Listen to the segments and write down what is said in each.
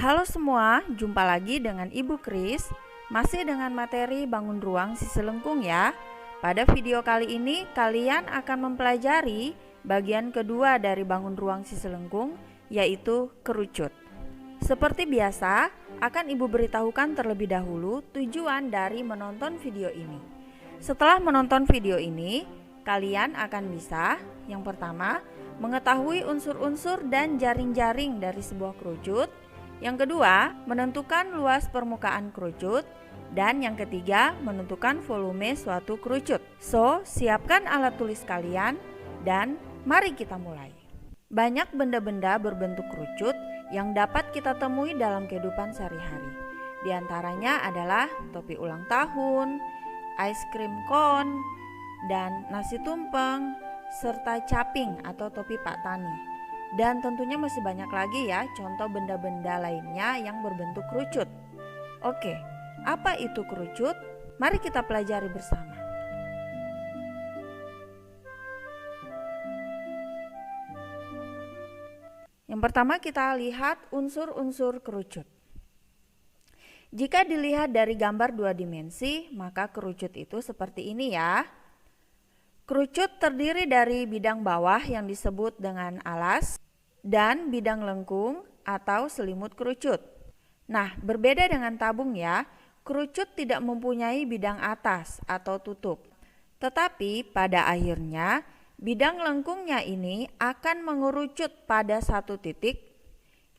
Halo semua, jumpa lagi dengan Ibu Kris. Masih dengan materi bangun ruang sisi lengkung ya. Pada video kali ini kalian akan mempelajari bagian kedua dari bangun ruang sisi lengkung, yaitu kerucut. Seperti biasa, akan Ibu beritahukan terlebih dahulu tujuan dari menonton video ini. Setelah menonton video ini, kalian akan bisa, yang pertama, mengetahui unsur-unsur dan jaring-jaring dari sebuah kerucut. Yang kedua, menentukan luas permukaan kerucut. Dan yang ketiga, menentukan volume suatu kerucut. So, siapkan alat tulis kalian dan mari kita mulai. Banyak benda-benda berbentuk kerucut yang dapat kita temui dalam kehidupan sehari-hari. Di antaranya adalah topi ulang tahun, ice cream cone, dan nasi tumpeng, serta caping atau topi Pak Tani. Dan tentunya masih banyak lagi ya contoh benda-benda lainnya yang berbentuk kerucut. Oke, apa itu kerucut? Mari kita pelajari bersama. Yang pertama kita lihat unsur-unsur kerucut. Jika dilihat dari gambar dua dimensi, maka kerucut itu seperti ini ya. Kerucut terdiri dari bidang bawah yang disebut dengan alas dan bidang lengkung atau selimut kerucut. Nah, berbeda dengan tabung ya, kerucut tidak mempunyai bidang atas atau tutup. Tetapi pada akhirnya bidang lengkungnya ini akan mengerucut pada satu titik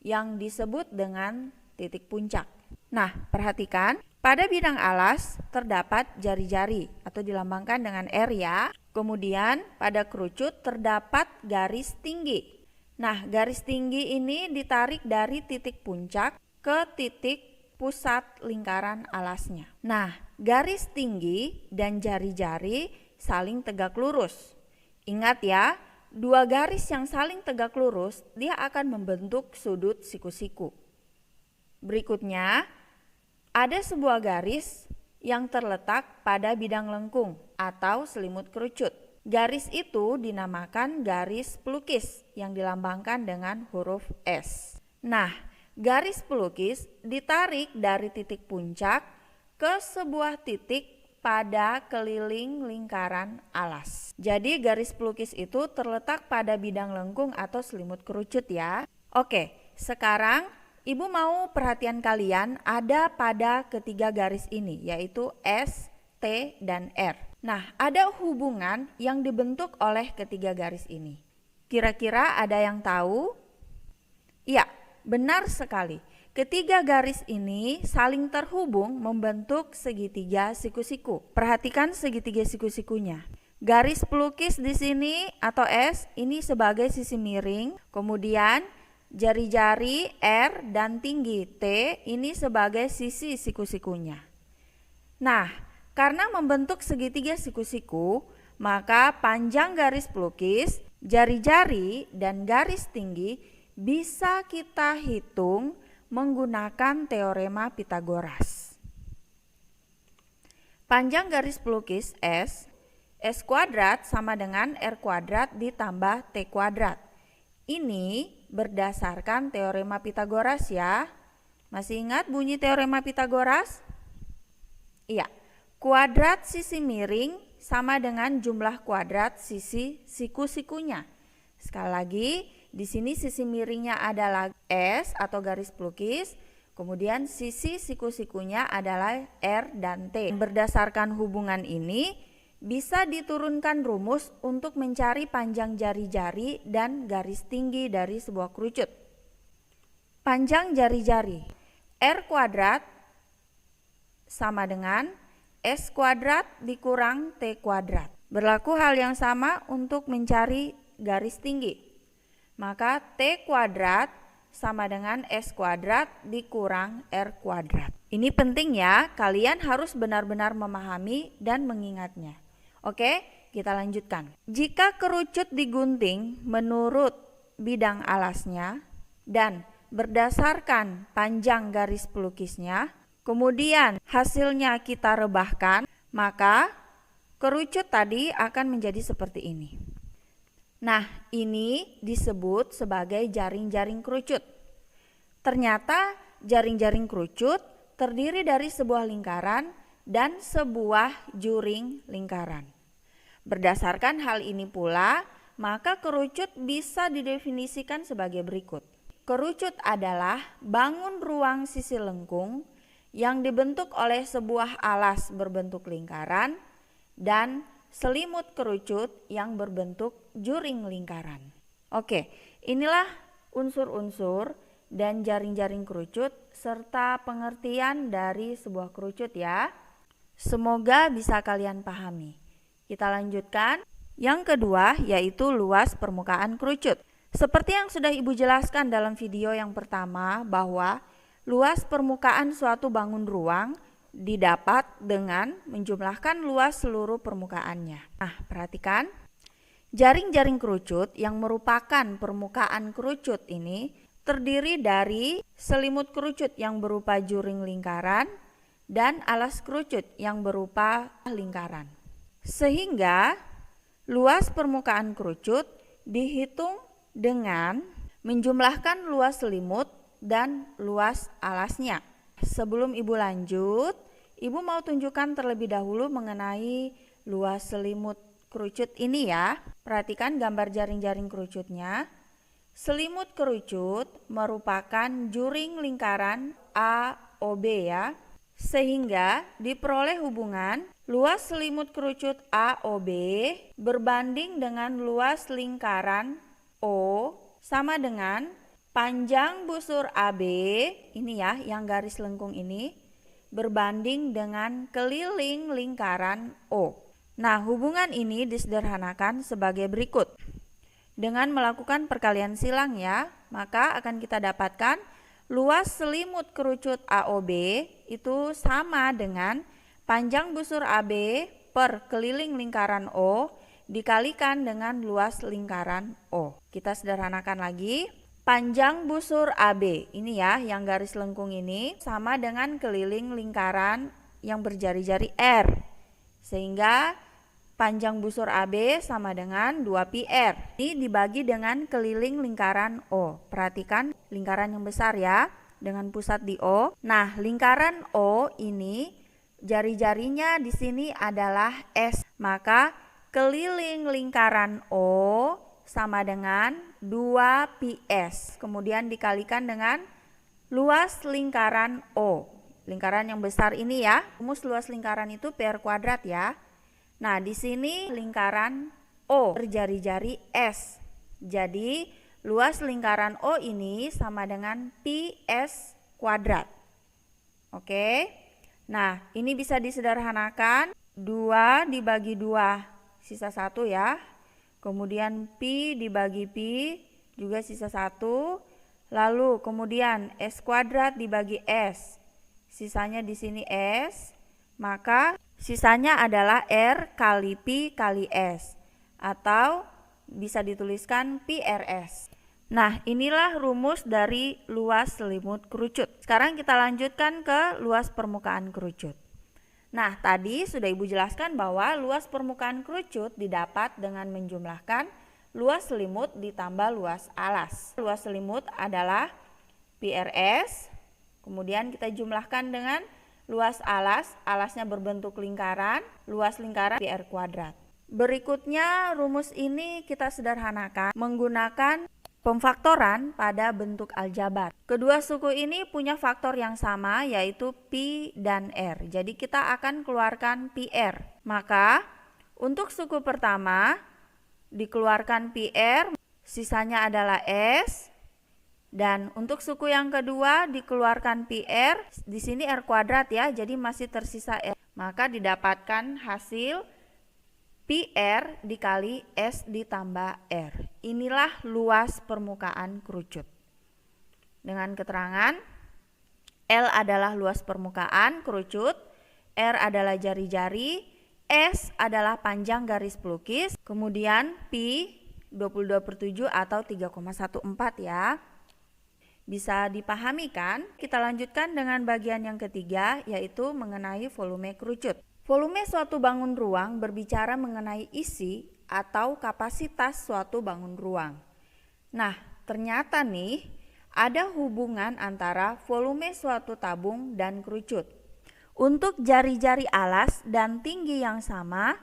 yang disebut dengan titik puncak. Nah, perhatikan, pada bidang alas terdapat jari-jari atau dilambangkan dengan R ya. Kemudian pada kerucut terdapat garis tinggi. Nah, garis tinggi ini ditarik dari titik puncak ke titik pusat lingkaran alasnya. Nah, garis tinggi dan jari-jari saling tegak lurus. Ingat ya, dua garis yang saling tegak lurus dia akan membentuk sudut siku-siku. Berikutnya, ada sebuah garis yang terletak pada bidang lengkung atau selimut kerucut. Garis itu dinamakan garis pelukis yang dilambangkan dengan huruf S. Nah, garis pelukis ditarik dari titik puncak ke sebuah titik pada keliling lingkaran alas. Jadi garis pelukis itu terletak pada bidang lengkung atau selimut kerucut ya. Oke, sekarang Ibu mau perhatian kalian ada pada ketiga garis ini, yaitu S, T, dan R. Nah, ada hubungan yang dibentuk oleh ketiga garis ini. Kira-kira ada yang tahu? Iya, benar sekali. Ketiga garis ini saling terhubung membentuk segitiga siku-siku. Perhatikan segitiga siku-sikunya. Garis pelukis di sini atau S ini sebagai sisi miring, kemudian jari-jari R dan tinggi T ini sebagai sisi siku-sikunya. Nah, karena membentuk segitiga siku-siku, maka panjang garis pelukis, jari-jari, dan garis tinggi bisa kita hitung menggunakan teorema Pythagoras. Panjang garis pelukis S kuadrat sama dengan R kuadrat ditambah T kuadrat. Ini berdasarkan teorema Pythagoras ya. Masih ingat bunyi teorema Pythagoras? Iya, kuadrat sisi miring sama dengan jumlah kuadrat sisi siku-sikunya. Sekali lagi, di sini sisi miringnya adalah S atau garis pelukis, kemudian sisi siku-sikunya adalah R dan T. Berdasarkan hubungan ini, bisa diturunkan rumus untuk mencari panjang jari-jari dan garis tinggi dari sebuah kerucut. Panjang jari-jari R kuadrat sama dengan S kuadrat dikurang T kuadrat. Berlaku hal yang sama untuk mencari garis tinggi. Maka T kuadrat sama dengan S kuadrat dikurang R kuadrat. Ini penting ya, kalian harus benar-benar memahami dan mengingatnya. Oke, kita lanjutkan. Jika kerucut digunting menurut bidang alasnya dan berdasarkan panjang garis pelukisnya, kemudian hasilnya kita rebahkan, maka kerucut tadi akan menjadi seperti ini. Nah, ini disebut sebagai jaring-jaring kerucut. Ternyata jaring-jaring kerucut terdiri dari sebuah lingkaran dan sebuah juring lingkaran. Berdasarkan hal ini pula, maka kerucut bisa didefinisikan sebagai berikut. Kerucut adalah bangun ruang sisi lengkung yang dibentuk oleh sebuah alas berbentuk lingkaran dan selimut kerucut yang berbentuk juring lingkaran. Oke, inilah unsur-unsur dan jaring-jaring kerucut serta pengertian dari sebuah kerucut ya. Semoga bisa kalian pahami. Kita lanjutkan. Yang kedua yaitu luas permukaan kerucut. Seperti yang sudah Ibu jelaskan dalam video yang pertama bahwa luas permukaan suatu bangun ruang didapat dengan menjumlahkan luas seluruh permukaannya. Nah, perhatikan. Jaring-jaring kerucut yang merupakan permukaan kerucut ini terdiri dari selimut kerucut yang berupa juring lingkaran dan alas kerucut yang berupa lingkaran. Sehingga luas permukaan kerucut dihitung dengan menjumlahkan luas selimut dan luas alasnya. Sebelum Ibu lanjut, Ibu mau tunjukkan terlebih dahulu mengenai luas selimut kerucut ini ya. Perhatikan gambar jaring-jaring kerucutnya. Selimut kerucut merupakan juring lingkaran AOB ya. Sehingga diperoleh hubungan luas selimut kerucut AOB berbanding dengan luas lingkaran O sama dengan panjang busur AB, ini ya yang garis lengkung ini, berbanding dengan keliling lingkaran O. Nah, hubungan ini disederhanakan sebagai berikut. Dengan melakukan perkalian silang ya, maka akan kita dapatkan luas selimut kerucut AOB itu sama dengan panjang busur AB per keliling lingkaran O dikalikan dengan luas lingkaran O. Kita sederhanakan lagi. Panjang busur AB, ini ya yang garis lengkung ini, sama dengan keliling lingkaran yang berjari-jari R. Sehingga panjang busur AB sama dengan 2πr. Ini dibagi dengan keliling lingkaran O. Perhatikan lingkaran yang besar ya, dengan pusat di O. Nah, lingkaran O ini jari-jarinya di sini adalah S. Maka keliling lingkaran O sama dengan 2πs. Kemudian dikalikan dengan luas lingkaran O. Lingkaran yang besar ini ya. Rumus luas lingkaran itu PR kuadrat ya. Nah, di sini lingkaran O berjari-jari S. Jadi, luas lingkaran O ini sama dengan πs kuadrat. Oke. Nah, ini bisa disederhanakan 2 dibagi 2 sisa 1 ya. Kemudian pi dibagi pi juga sisa 1. Lalu kemudian S kuadrat dibagi S. Sisanya di sini S. Maka sisanya adalah R kali pi kali S. Atau bisa dituliskan PRS. Nah, inilah rumus dari luas selimut kerucut. Sekarang kita lanjutkan ke luas permukaan kerucut. Nah, tadi sudah Ibu jelaskan bahwa luas permukaan kerucut didapat dengan menjumlahkan luas selimut ditambah luas alas. Luas selimut adalah PRS, kemudian kita jumlahkan dengan luas alas, alasnya berbentuk lingkaran, luas lingkaran PR kuadrat. Berikutnya rumus ini kita sederhanakan menggunakan pemfaktoran pada bentuk aljabar. Kedua suku ini punya faktor yang sama yaitu Pi dan R. Jadi kita akan keluarkan PR. Maka untuk suku pertama dikeluarkan PR, sisanya adalah S. Dan untuk suku yang kedua dikeluarkan PR, di sini R kuadrat ya, jadi masih tersisa R. Maka didapatkan hasil PR dikali S ditambah R. Inilah luas permukaan kerucut. Dengan keterangan, L adalah luas permukaan kerucut, R adalah jari-jari, S adalah panjang garis pelukis, kemudian Pi 22/7 atau 3,14 ya. Bisa dipahami kan? Kita lanjutkan dengan bagian yang ketiga yaitu mengenai volume kerucut. Volume suatu bangun ruang berbicara mengenai isi atau kapasitas suatu bangun ruang. Nah, ternyata nih ada hubungan antara volume suatu tabung dan kerucut. Untuk jari-jari alas dan tinggi yang sama,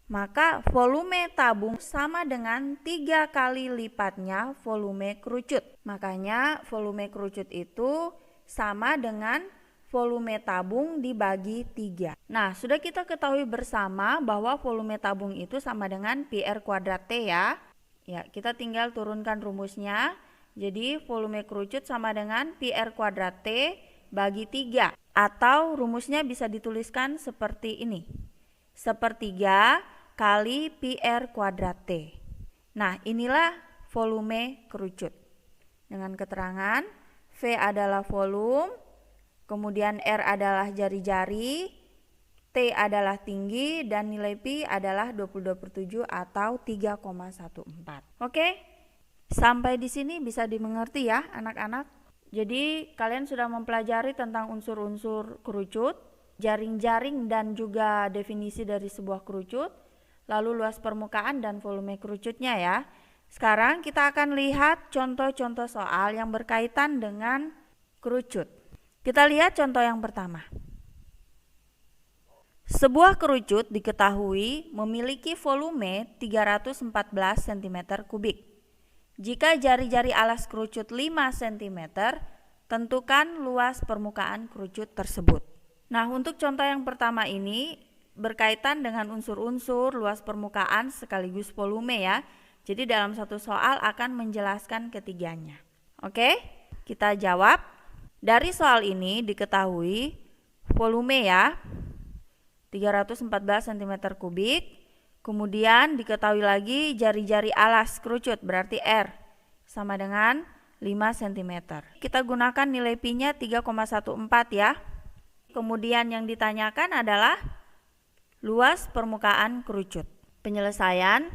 maka volume tabung sama dengan 3 kali lipatnya volume kerucut. Makanya volume kerucut itu sama dengan volume tabung dibagi 3. Nah, sudah kita ketahui bersama bahwa volume tabung itu sama dengan PR kuadrat T ya. Ya, kita tinggal turunkan rumusnya. Jadi volume kerucut sama dengan PR kuadrat T bagi 3. Atau rumusnya bisa dituliskan seperti ini. 1/3 kali PR kuadrat T. Nah, inilah volume kerucut. Dengan keterangan V adalah volume, kemudian R adalah jari-jari, T adalah tinggi, dan nilai Pi adalah 22/7 atau 3,14. Oke? Sampai di sini bisa dimengerti ya anak-anak? Jadi kalian sudah mempelajari tentang unsur-unsur kerucut, jaring-jaring dan juga definisi dari sebuah kerucut, lalu luas permukaan dan volume kerucutnya ya. Sekarang kita akan lihat contoh-contoh soal yang berkaitan dengan kerucut. Kita lihat contoh yang pertama. Sebuah kerucut diketahui memiliki volume 314 cm3. Jika jari-jari alas kerucut 5 cm, tentukan luas permukaan kerucut tersebut. Nah, untuk contoh yang pertama ini berkaitan dengan unsur-unsur luas permukaan sekaligus volume ya. Jadi dalam satu soal akan menjelaskan ketiganya. Oke, kita jawab. Dari soal ini diketahui volume ya, 314 cm3. Kemudian diketahui lagi jari-jari alas kerucut berarti R sama dengan 5 cm. Kita gunakan nilai Pi-nya 3,14 ya. Kemudian yang ditanyakan adalah luas permukaan kerucut. Penyelesaian.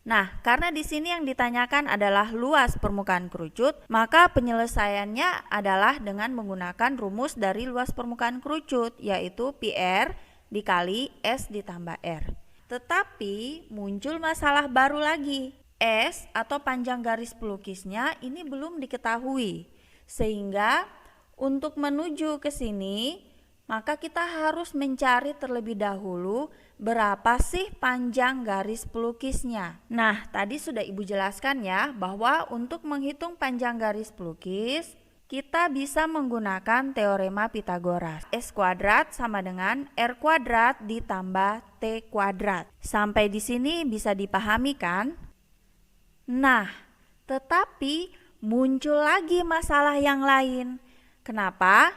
Nah, karena di sini yang ditanyakan adalah luas permukaan kerucut, maka penyelesaiannya adalah dengan menggunakan rumus dari luas permukaan kerucut, yaitu PR dikali S ditambah R. Tetapi muncul masalah baru lagi. S atau panjang garis pelukisnya ini belum diketahui. Sehingga untuk menuju ke sini, maka kita harus mencari terlebih dahulu berapa sih panjang garis pelukisnya. Nah, tadi sudah Ibu jelaskan ya bahwa untuk menghitung panjang garis pelukis, kita bisa menggunakan teorema Pitagoras. S kuadrat sama dengan R kuadrat ditambah T kuadrat. Sampai di sini bisa dipahami kan? Nah, tetapi muncul lagi masalah yang lain. Kenapa?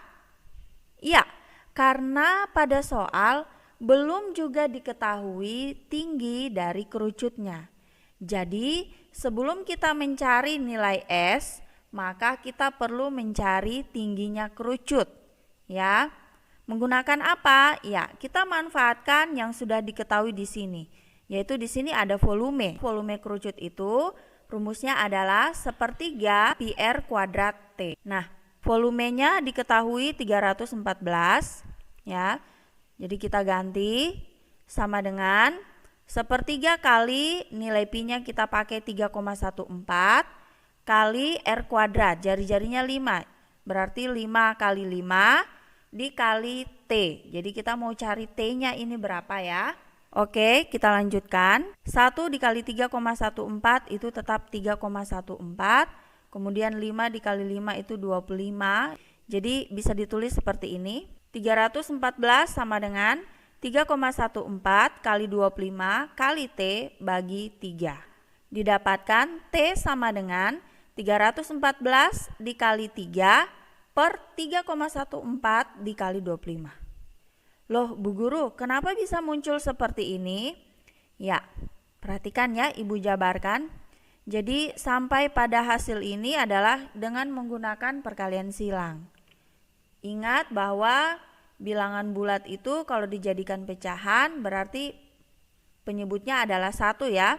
Ya, karena pada soal belum juga diketahui tinggi dari kerucutnya. Jadi, sebelum kita mencari nilai S, maka kita perlu mencari tingginya kerucut. Ya. Menggunakan apa? Ya, kita manfaatkan yang sudah diketahui di sini. Yaitu di sini ada volume. Volume kerucut itu rumusnya adalah 1/3 PR kuadrat T. Nah, volumenya diketahui 314 ya. Jadi kita ganti sama dengan 1/3 kali nilai Pi-nya kita pakai 3,14 kali R kuadrat, jari-jarinya 5. Berarti 5 kali 5 dikali T. Jadi kita mau cari T-nya ini berapa ya? Oke, kita lanjutkan. 1 dikali 3,14 itu tetap 3,14. Kemudian 5 dikali 5 itu 25. Jadi bisa ditulis seperti ini. 314 sama dengan 3,14 kali 25 kali T bagi 3. Didapatkan T sama dengan 314 dikali 3 per 3,14 dikali 25. Loh Bu Guru, kenapa bisa muncul seperti ini? Ya, perhatikan ya, Ibu jabarkan. Jadi sampai pada hasil ini adalah dengan menggunakan perkalian silang. Ingat bahwa bilangan bulat itu kalau dijadikan pecahan berarti penyebutnya adalah 1 ya.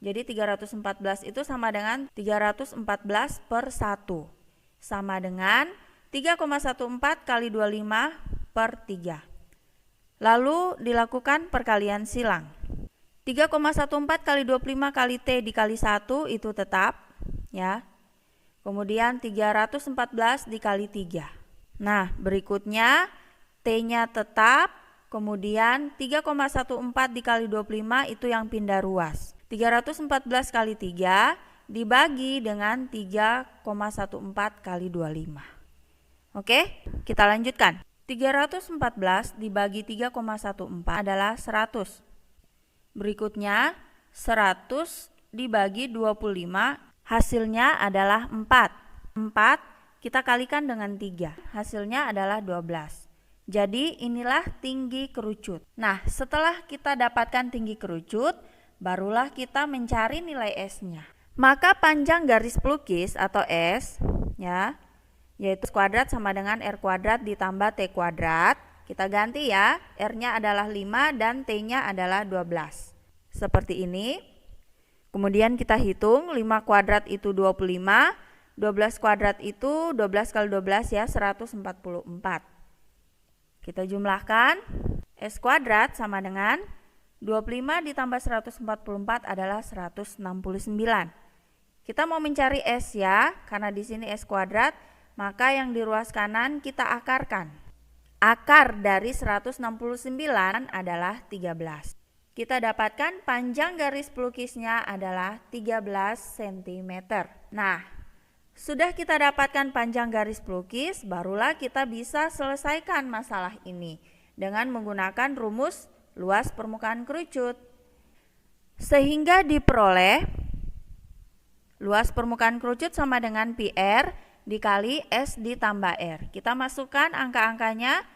Jadi 314 itu sama dengan 314 per 1. Sama dengan 3,14 kali 25 per 3. Lalu dilakukan perkalian silang. 3,14 kali 25 kali T dikali 1 itu tetap ya. Kemudian 314 dikali 3. Nah, berikutnya T-nya tetap, kemudian 3,14 dikali 25 itu yang pindah ruas. 314 kali 3 dibagi dengan 3,14 kali 25. Oke, kita lanjutkan. 314 dibagi 3,14 adalah 100. Berikutnya 100 dibagi 25 hasilnya adalah 4. 4 kita kalikan dengan 3, hasilnya adalah 12. Jadi inilah tinggi kerucut. Nah, setelah kita dapatkan tinggi kerucut, barulah kita mencari nilai S-nya. Maka panjang garis pelukis atau S ya, yaitu kuadrat sama dengan R kuadrat ditambah T kuadrat. Kita ganti ya, R-nya adalah 5 dan T-nya adalah 12. Seperti ini. Kemudian kita hitung, 5 kuadrat itu 25, 12 kuadrat itu 12 kali 12 ya, 144. Kita jumlahkan, S kuadrat sama dengan 25 ditambah 144 adalah 169. Kita mau mencari S ya, karena di sini S kuadrat, maka yang di ruas kanan kita akarkan. Akar dari 169 adalah 13. Kita dapatkan panjang garis pelukisnya adalah 13 cm. Nah, sudah kita dapatkan panjang garis pelukis, barulah kita bisa selesaikan masalah ini dengan menggunakan rumus luas permukaan kerucut. Sehingga diperoleh luas permukaan kerucut sama dengan PR dikali S ditambah R. Kita masukkan angka-angkanya,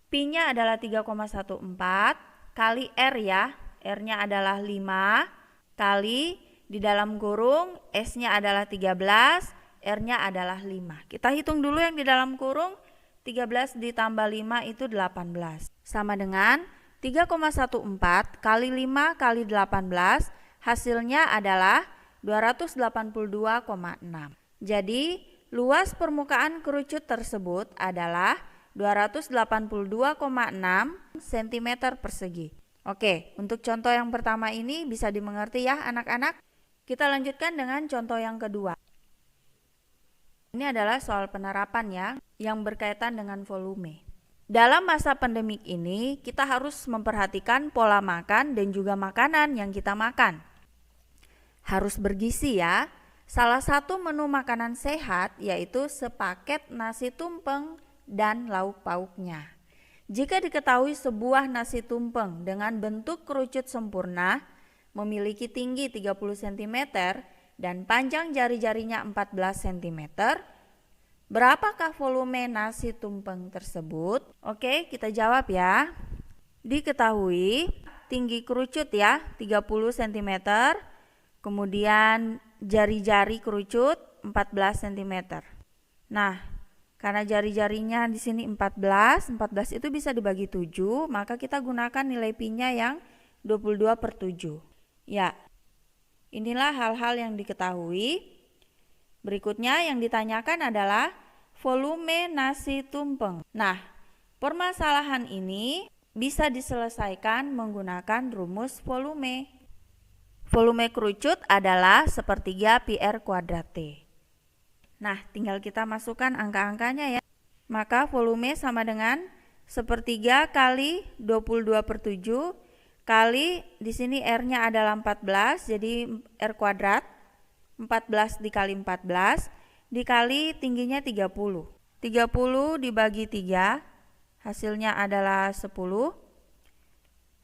Pi-nya adalah 3,14 kali R ya, R-nya adalah 5 kali di dalam kurung S-nya adalah 13, R-nya adalah 5. Kita hitung dulu yang di dalam kurung, 13 ditambah 5 itu 18. Sama dengan 3,14 kali 5 kali 18, hasilnya adalah 282,6. Jadi, luas permukaan kerucut tersebut adalah 282,6 cm persegi. Oke, untuk contoh yang pertama ini bisa dimengerti ya anak-anak. Kita lanjutkan dengan contoh yang kedua. Ini adalah soal penerapan ya, yang berkaitan dengan volume. Dalam masa pandemik ini, kita harus memperhatikan pola makan dan juga makanan yang kita makan. Harus bergizi ya. Salah satu menu makanan sehat yaitu sepaket nasi tumpeng dan lauk pauknya. Jika diketahui sebuah nasi tumpeng dengan bentuk kerucut sempurna, memiliki tinggi 30 cm dan panjang jari-jarinya 14 cm, berapakah volume nasi tumpeng tersebut? Oke, kita jawab ya. Diketahui tinggi kerucut ya 30 cm, kemudian jari-jari kerucut 14 cm. Nah, karena jari-jarinya di sini 14 itu bisa dibagi 7, maka kita gunakan nilai Pi-nya yang 22/7. Ya, inilah hal-hal yang diketahui. Berikutnya yang ditanyakan adalah volume nasi tumpeng. Nah, permasalahan ini bisa diselesaikan menggunakan rumus volume. Volume kerucut adalah sepertiga PR kuadrat T. Nah, tinggal kita masukkan angka-angkanya ya. Maka volume sama dengan sepertiga kali 22/7 kali di sini R-nya adalah 14, jadi R kuadrat 14 dikali 14 dikali tingginya 30. 30 dibagi 3 hasilnya adalah 10.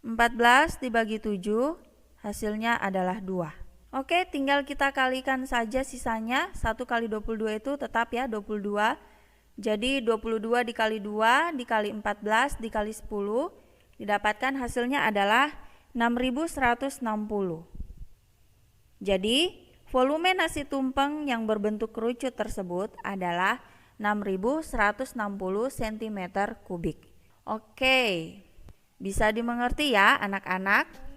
14 dibagi 7 hasilnya adalah 2. Oke, tinggal kita kalikan saja sisanya. 1 kali 22 itu tetap ya 22. Jadi 22 dikali 2 dikali 14 dikali 10 didapatkan hasilnya adalah 6160. Jadi volume nasi tumpeng yang berbentuk kerucut tersebut adalah 6160 cm3. Oke, bisa dimengerti ya anak-anak?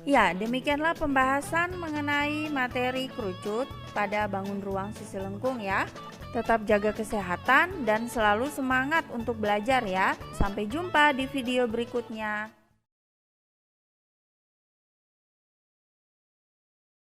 Ya, demikianlah pembahasan mengenai materi kerucut pada bangun ruang sisi lengkung ya. Tetap jaga kesehatan dan selalu semangat untuk belajar ya. Sampai jumpa di video berikutnya.